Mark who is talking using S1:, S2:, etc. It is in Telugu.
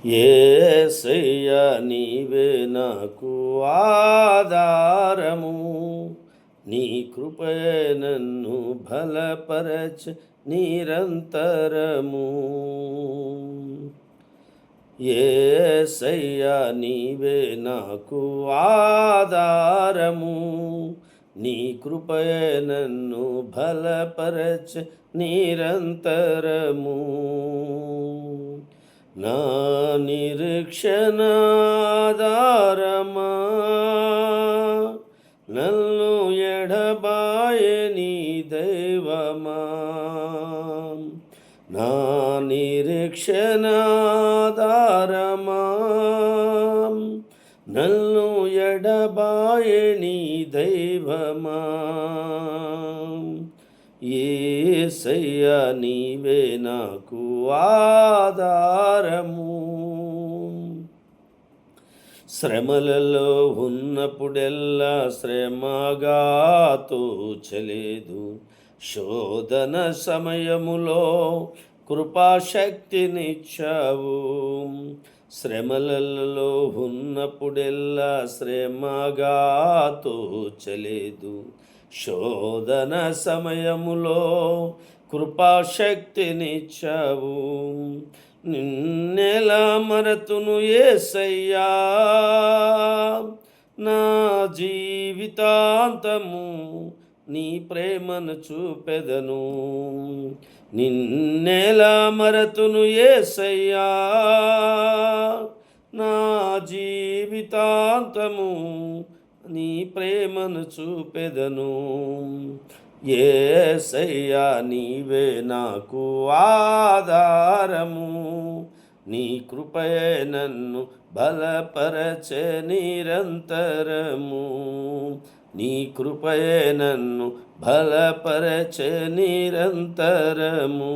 S1: యేసయ్యా నీవే నాకు ఆధారము, నీ కృపయే నన్ను బలపరచ నిరంతరము. యేసయ్యా నీవే నాకు ఆధారము, నీ కృపయే నన్ను బలపరచ నిరంతరము. నా నిరీక్షణాధారమా, నన్ను ఎడబాయని దైవమా. నా నిరీక్షణాధారమా, నన్ను ఎడబాయని దైవమా. యేసయ్యా నీవే నాకు ఆధారము. శ్రమలలో ఉన్నప్పుడెల్లా శ్రమగా తోచలేదు, శోధన సమయములో కృపాశక్తినిచ్చావు. శ్రమలలో ఉన్నప్పుడెల్లా శ్రమగా తోచలేదు, శోధన సమయములో కృపాశక్తినిచ్చావు. నిన్నెలా మరతును యేసయ్యా, నా జీవితాంతము నీ ప్రేమను చూపెదను. నిన్నెలా మరతును యేసయ్యా, నా జీవితాంతము నీ ప్రేమను చూపెదను. యేసయ్యా నీవే నాకు ఆధారము, నీ కృపయే నన్ను బలపరచే నిరంతరము. నీ కృపయే నన్ను బలపరచే నిరంతరము.